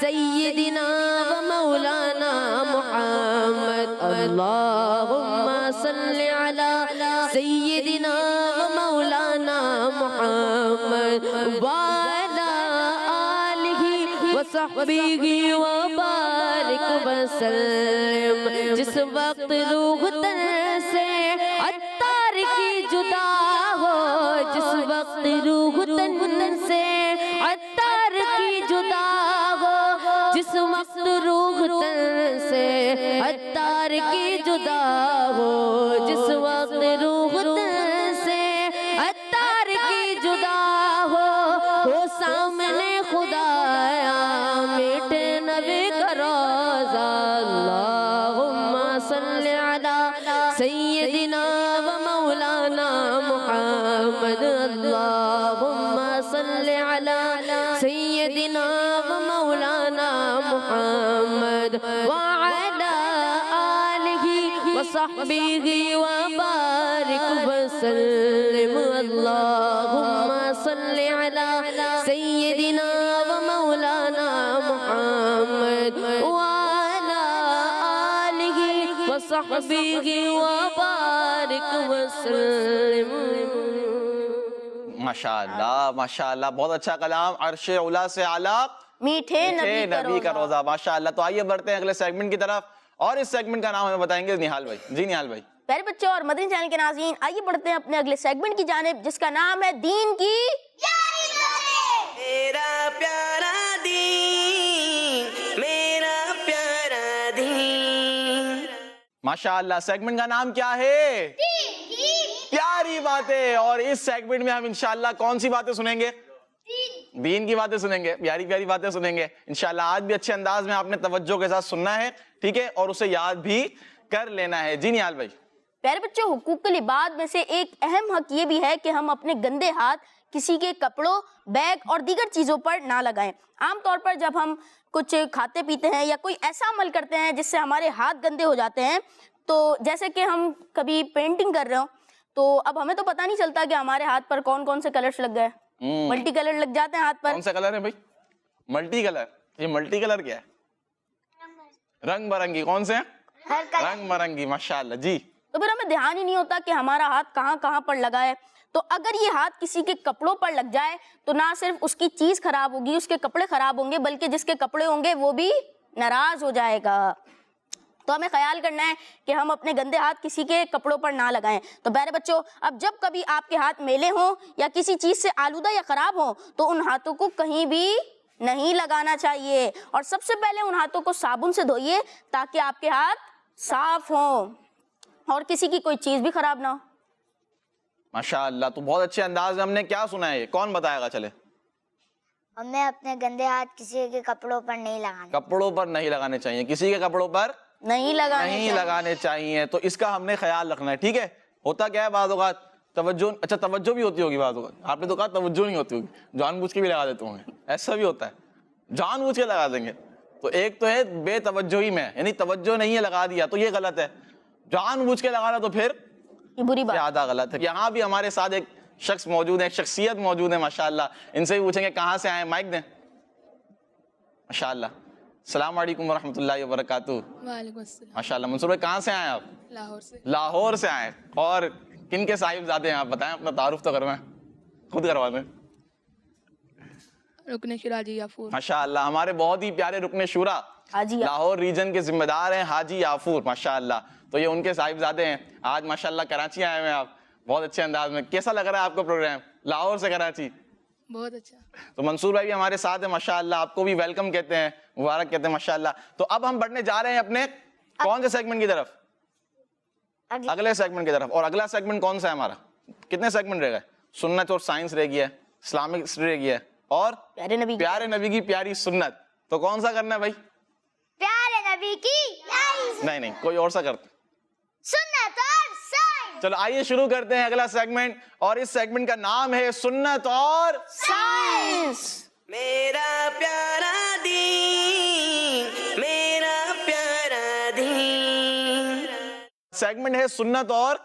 سیدنا و مولانا محمد. اللہم صلی علی سیدنا و مولانا وصحبه وبارک وسلم. جس وقت روح تن سے عطار کی جدا ہو, جس وقت روح تن سے عطار کی جدا ہو, جس وقت روح تن سے عطار کی جدا ہو, جس وقت روح تن سے عطار کی جدا ہو سامنے خدایا میٹھے نبی کا روضہ. اللہم صلی علی سیدنا و مولانا محمد. اللہم صلی علی سیدنا و مولانا محمد وعلی آلہ وصحبہ وبارک وسلم. اللہم صلی علی سیدنا و مولانا محمد وعلی آلہ وصحبہ وبارک وسلم. ماشاءاللہ ماشاءاللہ, بہت اچھا کلام. عرش اولا سے اعلیٰ میٹھے نبی کا روضہ. ماشاءاللہ. تو آئیے بڑھتے ہیں اگلے سیگمنٹ کی طرف, اور اس سیگمنٹ کا نام ہمیں بتائیں گے نہال بھائی. جی نہال بھائی. پیارے بچوں اور مدنی چینل کے ناظرین, آئیے بڑھتے ہیں اپنے اگلے سیگمنٹ کی جانب, جس کا نام ہے دین کی میرا پیارا دین, میرا پیارا دین. ماشاءاللہ. سیگمنٹ کا نام کیا ہے؟ پیاری باتیں. اور اس سیگمنٹ میں ہم انشاءاللہ کون سی باتیں سنیں گے؟ دین کی باتیں سنیں گے, پیاری پیاری باتیں سنیں گے انشاءاللہ. آج بھی اچھے انداز میں آپ نے توجہ کے ساتھ سننا ہے, ٹھیک ہے, اور اسے یاد بھی کر لینا ہے. جی نہال بھائی. پیارے بچوں, حقوق العباد میں سے ایک اہم حق یہ بھی ہے کہ ہم اپنے گندے ہاتھ کسی کے کپڑوں, بیگ اور دیگر چیزوں پر نہ لگائیں. عام طور پر جب ہم کچھ کھاتے پیتے ہیں یا کوئی ایسا عمل کرتے ہیں جس سے ہمارے ہاتھ گندے ہو جاتے ہیں, تو جیسے کہ ہم کبھی پینٹنگ کر رہے ہوں, تو اب ہمیں تو پتہ نہیں چلتا کہ ہمارے ہاتھ پر کون کون سے کلرز لگ گئے. ملٹی کلر لگ جاتے ہیں ہاتھ پر. کون سا کلر ہے بھائی؟ Multi colour. یہ ملٹی کلر کیا ہے؟ رنگ برنگی. کون سے ہیں؟ رنگ برنگی. ماشاءاللہ. جی. تو پھر ہمیں دھیان ہی نہیں ہوتا کہ ہمارا ہاتھ کہاں کہاں پر لگا ہے. تو اگر یہ ہاتھ کسی کے کپڑوں پر لگ جائے تو نہ صرف اس کی چیز خراب ہوگی, اس کے کپڑے خراب ہوں گے, بلکہ جس کے کپڑے ہوں گے وہ بھی ناراض ہو جائے گا. تو ہمیں خیال کرنا ہے کہ ہم اپنے گندے ہاتھ کسی کے کپڑوں پر نہ لگائیں. تو پیارے بچوں, اب جب کبھی آپ کے ہاتھ میلے ہوں یا کسی چیز سے آلودہ یا خراب ہوں تو ان ہاتھوں کو کہیں بھی نہیں لگانا چاہیے, اور سب سے پہلے ان ہاتھوں کو صابن سے دھوئیے تاکہ آپ کے ہاتھ صاف ہوں اور کسی کی کوئی چیز بھی خراب نہ ہو. ماشاءاللہ. تو بہت اچھے انداز میں ہم نے کیا سنا ہے, کون بتائے گا؟ چلے. ہمیں اپنے گندے ہاتھ کسی کے کپڑوں پر نہیں لگانے. کپڑوں پر نہیں لگانے چاہیے, کسی کے کپڑوں پر نہیں لگانے چاہیے. تو اس کا ہم نے خیال رکھنا ہے, ٹھیک ہے. ہوتا کیا ہے بعض اوقات توجہ, اچھا توجہ بھی ہوتی ہوگی بعض اوقات, آپ نے تو کہا توجہ نہیں ہوتی ہوگی, جان بوجھ کے بھی لگا دیتے ہوں گے. ایسا بھی ہوتا ہے, جان بوجھ کے لگا دیں گے. تو ایک تو ہے بے توجہی میں, یعنی توجہ نہیں ہے لگا دیا, تو یہ غلط ہے. جان بوجھ کے لگانا تو پھر بری بات, زیادہ غلط ہے. یہاں بھی ہمارے ساتھ ایک شخص موجود ہے, ایک شخصیت موجود ہے ماشاءاللہ. ان سے بھی پوچھیں گے کہاں سے آئے, مائک دیں. ماشاءاللہ. السلام علیکم ورحمۃ اللہ وبرکاتہ. وعلیکم السلام. ماشاءاللہ. منصور بھائی کہاں سے آئے آپ؟ لاہور سے. لاہور سے آئے. اور کن کے صاحب زادے ہیں آپ بتائیں, اپنا تعارف تو کروائیں, خود کروا دیں. رکن شورا حاجی یافور. ماشاءاللہ. ہمارے بہت ہی پیارے رکن شورا لاہور ریجن کے ذمہ دار ہیں حاجی یافور. ماشاءاللہ. تو یہ ان کے صاحب زادے ہیں. آج ماشاءاللہ کراچی آئے ہوئے ہیں آپ, بہت اچھے انداز میں. کیسا لگ رہا ہے آپ کا پروگرام لاہور سے کراچی؟ بہت اچھا. تو منصور بھائی بھی ہمارے ساتھ ہیں ماشاءاللہ, آپ کو بھی ویلکم کہتے ہیں, مبارک کہتے ہیں ماشاءاللہ. تو اب ہم بڑھنے جا رہے ہیں اپنے کون سے سیگمنٹ کی طرف؟ اگلے سیگمنٹ کی طرف. اور اگلا سیگمنٹ کون سا ہے ہمارا؟ کتنے سیگمنٹ رہ گئے؟ سنت اور سائنس رہ گیا ہے, اسلامک ہسٹری رہ گیا ہے, اور پیارے نبی کی پیاری سنت. تو کون سا کرنا ہے بھائی؟ پیارے نبی کی نہیں کوئی اور سا کرتے. سنت اور سائنس. چلو آئیے شروع کرتے ہیں اگلا سیگمنٹ, اور اس سیگمنٹ کا نام ہے سنت اور سائنس. میرا پیارا دین, میرا پیارا دین. سیگمنٹ ہے سنت اور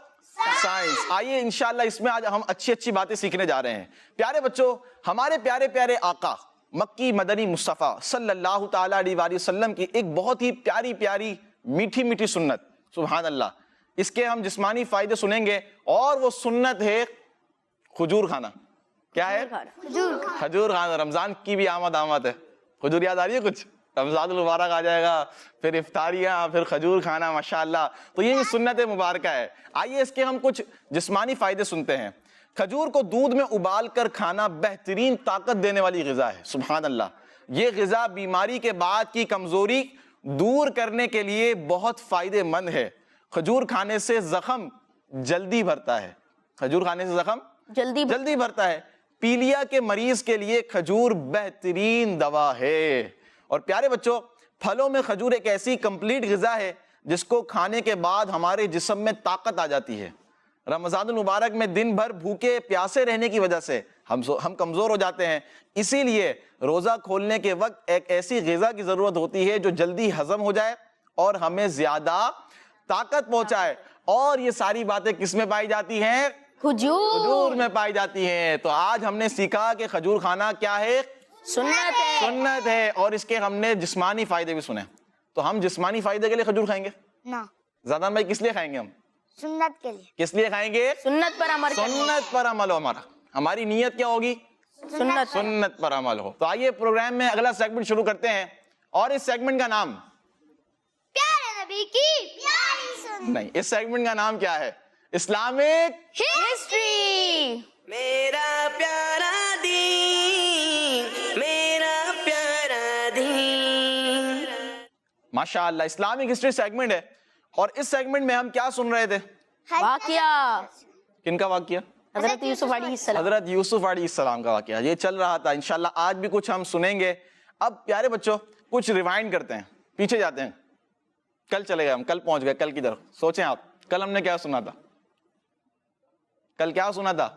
سائنس. آئیے انشاءاللہ اس میں آج ہم اچھی باتیں سیکھنے جا رہے ہیں. پیارے بچوں, ہمارے پیارے پیارے آقا مکی مدنی مصطفیٰ صلی اللہ تعالیٰ علیہ وآلہ وسلم کی ایک بہت ہی پیاری پیاری میٹھی میٹھی سنت, سبحان اللہ. اس کے ہم جسمانی فائدے سنیں گے, اور وہ سنت ہے کھجور کھانا. کیا ہے؟ کھجور کھانا. رمضان کی بھی آمد ہے, کھجور یاد آ رہی ہے کچھ؟ رمضان المبارک آ جائے گا، پھر افطاریاں، پھر کھجور کھانا، ماشاءاللہ. تو یہ سنت مبارکہ ہے. آئیے اس کے ہم کچھ جسمانی فائدے سنتے ہیں. کھجور کو دودھ میں ابال کر کھانا بہترین طاقت دینے والی غذا ہے. سبحان اللہ. یہ غذا بیماری کے بعد کی کمزوری دور کرنے کے لیے بہت فائدے مند ہے. کھجور کھانے سے زخم جلدی بھرتا ہے. کھجور کھانے سے زخم جلدی بھرتا ہے. پیلیا کے مریض کے لیے کھجور بہترین دوا ہے. اور پیارے بچوں، پھلوں میں کھجور ایک ایسی کمپلیٹ غذا ہے جس کو کھانے کے بعد ہمارے جسم میں طاقت آ جاتی ہے. رمضان المبارک میں دن بھر بھوکے پیاسے رہنے کی وجہ سے ہم کمزور ہو جاتے ہیں. اسی لیے روزہ کھولنے کے وقت ایک ایسی غذا کی ضرورت ہوتی ہے جو جلدی ہضم ہو جائے اور ہمیں زیادہ طاقت پہنچائے. اور یہ ساری باتیں کس میں پائی جاتی ہیں؟ کھجور میں پائی جاتی ہیں. تو آج ہم نے سیکھا کہ کھجور کھانا کیا ہے؟ سنت ہے. اور اس کے ہم نے جسمانی فائدے بھی سنے. تو ہم جسمانی فائدے کے لیے کھجور کھائیں گے نا؟ زیادہ بھائی کس لیے کھائیں گے؟ ہم سنت کے لیے. کس لیے کھائیں گے؟ سنت پر عمل ہو. ہماری نیت کیا ہوگی؟ سنت پر عمل ہو. تو آئیے پروگرام میں اگلا سیگمنٹ شروع کرتے ہیں. اور اس سیگمنٹ کا نام پیارے نبی کی پیاری سنت. نہیں، اس سیگمنٹ کا نام کیا ہے؟ Islamic history. میرا پیارا دین، میرا پیارا دین. ماشاءاللہ اسلامک ہسٹری سیگمنٹ ہے. اور اس سیگمنٹ میں ہم کیا سن رہے تھے؟ واقعہ. کن کا واقعہ؟ حضرت یوسف علیہ السلام. حضرت یوسف علیہ السلام کا واقعہ. یہ چل رہا تھا. انشاءاللہ آج بھی کچھ ہم سنیں گے. اب پیارے بچوں کچھ ریوائنڈ کرتے ہیں، پیچھے جاتے ہیں. کل چلے گئے ہم، کل پہنچ گئے. کل کی طرف سوچیں آپ، کل ہم نے کیا سنا تھا؟ کل کیا سنا تھا؟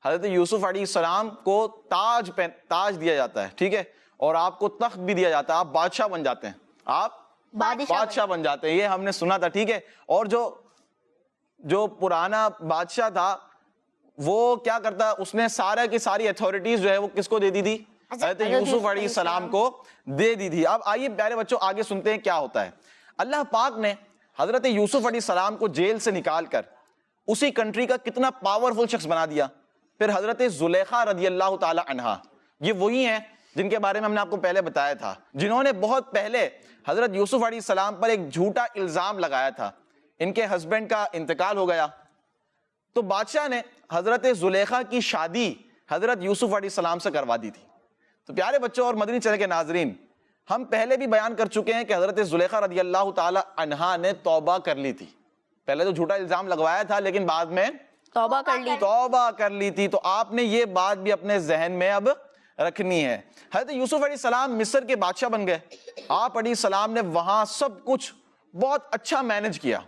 حضرت یوسف علیہ السلام کو تاج دیا جاتا ہے، ٹھیک ہے، اور آپ کو تخت بھی دیا جاتا ہے. آپ بادشاہ بن جاتے ہیں. آپ بادشاہ بن جاتے ہیں. یہ ہم نے سنا تھا، ٹھیک ہے. اور جو پرانا بادشاہ تھا وہ کیا کرتا؟ اس نے سارا کی ساری اتھارٹیز جو ہے وہ کس کو دے دی تھی؟ حضرت یوسف علیہ السلام کو دے دی تھی. اب آئیے پیارے بچوں آگے سنتے ہیں کیا ہوتا ہے. اللہ پاک نے حضرت یوسف علیہ السلام کو جیل سے نکال کر اسی کنٹری کا کتنا پاورفل شخص بنا دیا. پھر حضرت زلیخا رضی اللہ تعالی عنہا، یہ وہی ہیں جن کے بارے میں ہم نے آپ کو پہلے بتایا تھا، جنہوں نے بہت پہلے حضرت یوسف علیہ السلام پر ایک جھوٹا الزام لگایا تھا. ان کے ہسبینڈ کا انتقال ہو گیا تو بادشاہ نے حضرت زلیخا کی شادی حضرت یوسف علیہ السلام سے کروا دی تھی. تو پیارے بچوں اور مدنی چینل کے ناظرین، ہم پہلے بھی بیان کر چکے ہیں کہ حضرت زلیخا رضی اللہ تعالی عنہا نے توبہ کر لی تھی. پہلے تو جھوٹا الزام لگوایا تھا لیکن بعد میں توبہ کر لی تھی. تو آپ نے یہ بات بھی اپنے ذہن میں اب رکھنی ہے. حضرت یوسف علیہ السلام مصر کے بادشاہ بن گئے. آپ علیہ السلام نے وہاں سب کچھ بہت اچھا مینج کیا.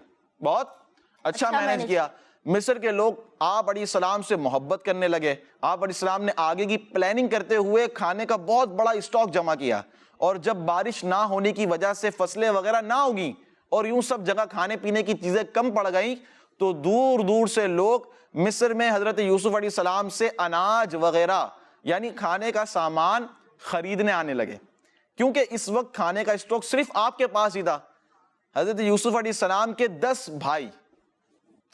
مصر کے لوگ آپ علیہ السلام سے محبت کرنے لگے. آپ علیہ السلام نے آگے کی پلاننگ کرتے ہوئے کھانے کا بہت بڑا اسٹاک جمع کیا. اور جب بارش نہ ہونے کی وجہ سے فصلیں وغیرہ نہ ہوگی اور یوں سب جگہ کھانے پینے کی چیزیں کم پڑ گئیں تو دور دور سے لوگ مصر میں حضرت یوسف علیہ السلام سے اناج وغیرہ یعنی کھانے کا سامان خریدنے آنے لگے. کیونکہ اس وقت کھانے کا اسٹاک صرف آپ کے پاس ہی تھا. حضرت یوسف علیہ السلام کے 10 بھائی.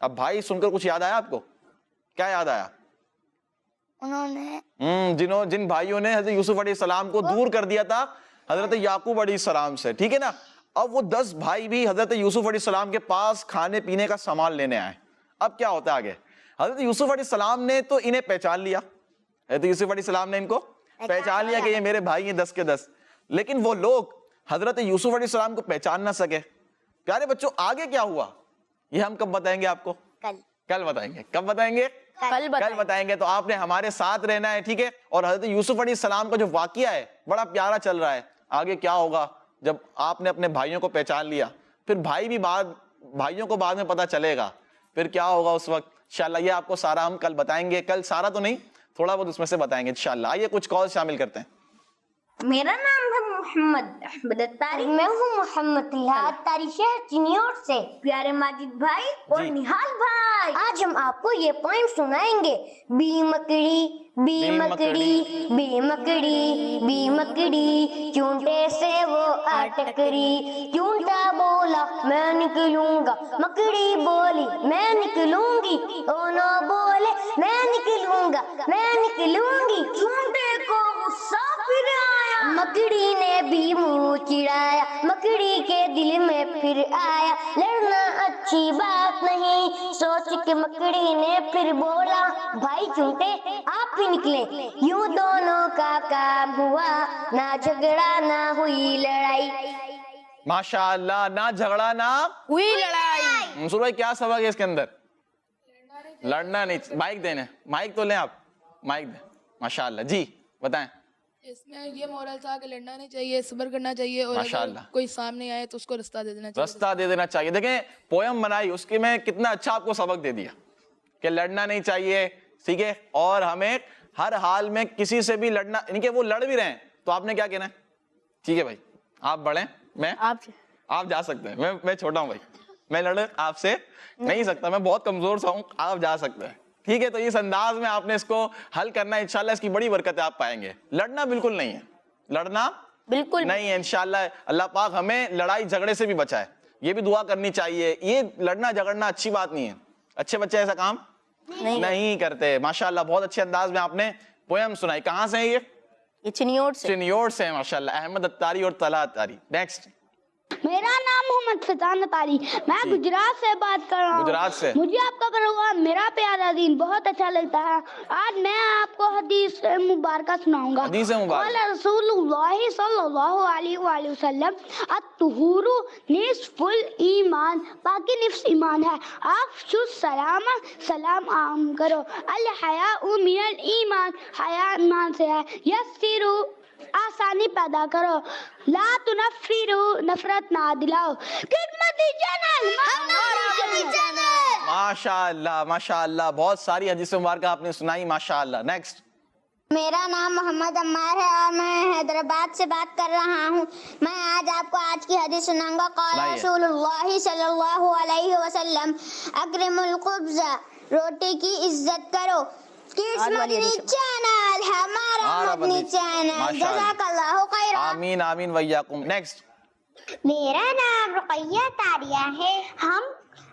اب بھائی سن کر کچھ یاد آیا آپ کو؟ کیا یاد آیا؟ انہوں نے جن بھائیوں نے حضرت یوسف علیہ السلام کو دور کر دیا تھا حضرت یعقوب علیہ السلام سے، ٹھیک ہے نا. اب وہ 10 بھائی بھی حضرت یوسف علیہ السلام کے پاس کھانے پینے کا سامان لینے آئے. اب کیا ہوتا ہے آگے؟ حضرت یوسف علیہ السلام نے تو انہیں پہچان لیا. حضرت یوسف علیہ السلام نے ان کو پہچان لیا کہ یہ میرے بھائی ہیں 10 کے 10. لیکن وہ لوگ حضرت یوسف علیہ السلام کو پہچان نہ سکے. پیارے بچوں آگے کیا ہوا یہ ہم کب بتائیں گے آپ کو؟ کل بتائیں گے. کب بتائیں گے؟ کل بتائیں گے. تو آپ نے ہمارے ساتھ رہنا ہے، ٹھیک ہے. اور حضرت یوسف علیہ السلام کا جو واقعہ ہے بڑا پیارا چل رہا ہے. آگے کیا ہوگا جب آپ نے اپنے بھائیوں کو پہچان لیا، پھر بھائیوں کو بعد میں پتا چلے گا، پھر کیا ہوگا اس وقت انشاءاللہ یہ آپ کو سارا ہم کل بتائیں گے. کل سارا تو نہیں، تھوڑا بہت اس میں سے بتائیں گے انشاءاللہ. آئیے کچھ کال شامل کرتے ہیں. میرا نام ہے محمد احمد اتاری. میں ہوں محمد طلحہ اتاری شہر چنیوٹ سے. پیارے ماجد بھائی اور نہال بھائی، آج ہم آپ کو یہ پوائنٹ سنائیں گے. بی مکڑی بی مکڑی بی مکڑی بی مکڑی چونٹے سے وہ اٹکری. چونٹا بولا میں نکلوں گا، مکڑی بولی میں نکلوں گی. دونوں بولے میں نکلوں گا میں نکلوں گی. چونٹے کو غصہ پھر آیا، مکڑی نے بھی منہ چڑھایا، مکڑی کے دل میں پھر آیا لڑنا اچھی بات نہیں، سوچ کے مکڑی نے پھر بولا بھائی چونٹے آپ بھی نکلے، یوں دونوں کا کام ہوا، نہ جھگڑا نہ ہوئی لڑائی۔ ماشاء اللہ، نہ جھگڑا نہ ہوئی لڑائی۔ منصور بھائی کیا سبق ہے اس کے اندر؟ لڑنا نہیں۔ مائک دینے، مائک تو لیں آپ، مائک دیں۔ ماشاء اللہ، جی بتائیں۔ اس میں یہ مورل تھا کہ لڑنا نہیں چاہیے، صبر کرنا چاہیے، اور ماشاءاللہ، اگر کوئی سامنے آئے تو اس کو رستہ دے دینا چاہیے۔ رستہ دے دینا چاہیے۔ دیکھیں پویم بنائی، اس کے میں کتنا اچھا آپ کو سبق دے دیا کہ لڑنا نہیں چاہیے، ٹھیک ہے، اور ہمیں ہر حال میں کسی سے بھی لڑنا، یعنی کہ وہ لڑ بھی رہے ہیں تو آپ نے کیا کہنا ہے؟ ٹھیک ہے بھائی، آپ بڑھیں، میں آپ جا سکتے ہیں، میں چھوٹا ہوں بھائی، میں لڑ آپ سے نہیں سکتا، میں بہت کمزور سا ہوں، آپ جا سکتے ہیں، ٹھیک ہے۔ تو اس انداز میں آپ نے اس کو حل کرنا ہے، انشاءاللہ اس کی بڑی برکتیں آپ پائیں گے۔ لڑنا بالکل نہیں ہے، لڑنا بالکل نہیں ہے، انشاءاللہ اللہ پاک ہمیں لڑائی جھگڑے سے بھی بچائے، یہ بھی دعا کرنی چاہیے۔ یہ لڑنا جھگڑنا اچھی بات نہیں ہے، اچھے بچے ایسا کام نہیں کرتے۔ ماشاءاللہ بہت اچھے انداز میں آپ نے پویم سنائی۔ کہاں سے ہیں یہ؟ چنیوٹ سے ہیں ماشاءاللہ، احمد اتاری اور طلحہ اتاری۔ نیکسٹ۔ میرا نام محمد فیضان اتاری، میں گجرات سے بات کر رہا ہوں۔ گجرات سے۔ مجھے آپ کا پروگرام میرا پیارا دین بہت اچھا لگتا ہے۔ آج میں آپ کو حدیث مبارکہ سناؤں گا۔ حدیث مبارکہ۔ قال رسول اللہ صلی اللہ علیہ وآلہ وسلم الطہور نصف الایمان، پاکی نصف ایمان ہے۔ افشوا السلام، سلام عام کرو۔ الحیاء من الایمان، حیا ایمان سے ہے۔ یسروا، آسانی پیدا کرو۔ لا تنفرو، نفرت نہ دلاؤ۔ خدمتی چینل، ماشاءاللہ ماشاءاللہ، بہت ساری حدیث مبارکہ آپ نے سنائی، ماشاءاللہ۔ نیکسٹ۔ میرا نام محمد عمار ہے اور میں حیدرآباد سے بات کر رہا ہوں۔ میں آج آپ کو آج کی حدیث سناؤں گا۔ قال رسول اللہ صلی اللہ علیہ وسلم اکرم الخبز، روٹی کی عزت کرو۔ کڈس مدنی چینل، ہمارا مدنی چینل، جزاک اللہ خیرا۔ آمین آمین ویاکم۔ نیکسٹ۔ میرا نام رقیہ تاریہ ہے، ہم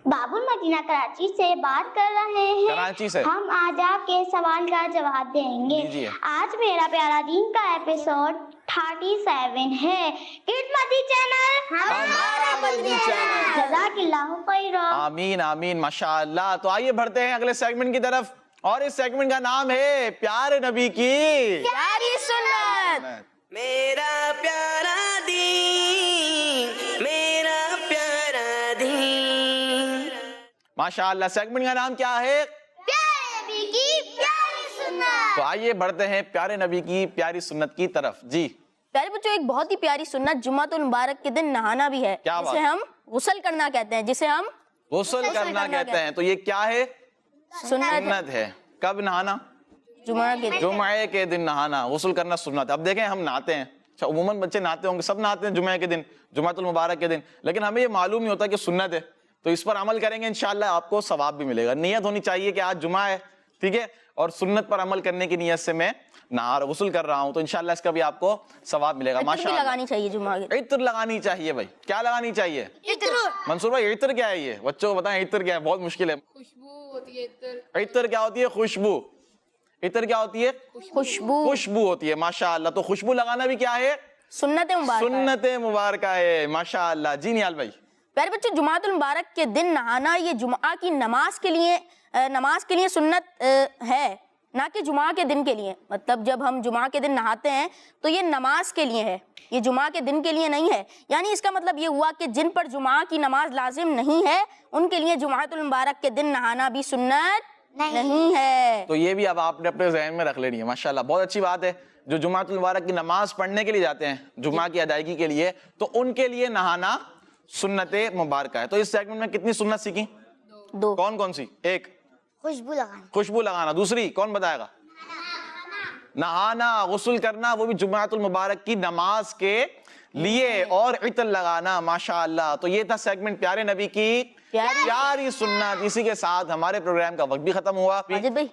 باب المدینہ کراچی سے بات کر رہے ہیں۔ کراچی سے۔ ہم آج آپ کے سوال کا جواب دیں گے۔ آج میرا پیارا دین کا ایپیسوڈ 37 ہے۔ خدمتی چینل، ہمارا مدنی چینل، جزاک اللہ خیرا۔ آمین آمین ماشاءاللہ۔ تو آئیے بڑھتے ہیں اگلے سیگمنٹ کی طرف، اور اس سیگمنٹ کا نام ہے پیارے نبی کی پیاری سنت۔ میرا پیارا دین، میرا پیارا دین۔ ماشاءاللہ، سیگمنٹ کا نام کیا ہے؟ پیارے نبی کی پیاری سنت۔ تو آئیے بڑھتے ہیں پیارے نبی کی پیاری سنت کی طرف۔ جی پیارے بچوں، ایک بہت ہی پیاری سنت جمعۃ المبارک کے دن نہانا بھی ہے، جسے ہم غسل کرنا کہتے ہیں، جسے ہم غسل کرنا کہتے ہیں۔ تو یہ کیا ہے؟ سنت ہے۔ کب نہانا؟ جمعے کے دن نہانا، غسل کرنا سنت۔ اب دیکھیں ہم نہاتے ہیں، عموماً بچے نہاتے ہوں گے، سب نہاتے ہیں جمعے کے دن، جمعۃ المبارک کے دن، لیکن ہمیں یہ معلوم نہیں ہوتا کہ سنت ہے۔ تو اس پر عمل کریں گے انشاءاللہ آپ کو ثواب بھی ملے گا۔ نیت ہونی چاہیے کہ آج جمعہ ہے، ٹھیک ہے، اور سنت پر عمل کرنے کی نیت سے میں نہا غسل کر رہا ہوں، تو انشاءاللہ اس کا بھی آپ کو ثواب ملے گا۔ ماشاءاللہ لگانی چاہیے جمعہ کے، عطر لگانی چاہیے بھائی۔ کیا لگانی چاہیے؟ منصور بھائی عطر کیا ہے؟ یہ بچوں کو بتائیں عطر کیا ہے، بہت مشکل ہے۔ خوشبو ہوتی ہے عطر۔ عطر کیا ہوتی ہے؟ خوشبو۔ عطر کیا ہوتی ہے؟ خوشبو، خوشبو ہوتی ہے، ماشاءاللہ۔ تو خوشبو لگانا بھی کیا ہے؟ سنت مبارکہ، سنت مبارکہ ہے، ماشاءاللہ۔ جی نیال بھائی۔ پیارے بچوں، جمعۃ المبارک کے دن نہانا یہ جمعہ کی نماز کے لیے سنت ہے، نہ کہ جمعہ کے دن کے لیے۔ مطلب جب ہم جمعہ کے دن نہاتے ہیں تو یہ نماز کے لیے ہے، یہ جمعہ کے دن کے لیے نہیں ہے۔ یعنی اس کا مطلب یہ ہوا کہ جن پر جمعہ کی نماز لازم نہیں ہے ان کے لیے جمعۃ المبارک کے دن نہانا بھی سنت نہیں ہے۔ تو یہ بھی اب آپ نے اپنے ذہن میں رکھ لینی ہے، ماشاءاللہ بہت اچھی بات ہے۔ جو جمعۃ المبارک کی نماز پڑھنے کے لیے جاتے ہیں، جمعہ کی ادائیگی کے لیے، تو ان کے لیے نہانا سنت مبارکہ ہے۔ تو اس سیگمنٹ میں کتنی سنت سیکھی؟ 2۔ کون کون سی؟ ایک خوشبو لگانا، دوسری کون بتائے گا؟ نہانا، غسل کرنا، وہ بھی جمعۃ المبارک کی نماز کے لیے، اور عطر لگانا، ماشاءاللہ۔ تو یہ تھا سیگمنٹ پیارے نبی کی پیاری سنت۔ اسی کے ساتھ ہمارے پروگرام کا وقت بھی ختم ہوا۔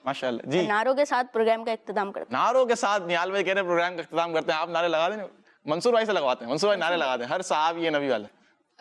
ماشاءاللہ جی، نعروں کے ساتھ پروگرام کا اختتام کرتے ہیں۔ نعروں کے ساتھ نیال بھائی کہہ رہے ہیں پروگرام کا اختتام کرتے ہیں، آپ نعرے لگا دیں۔ منصور بھائی سے لگواتے ہیں، منصور بھائی نعرے لگاتے ہیں، ہر صحابی یہ نبی والے۔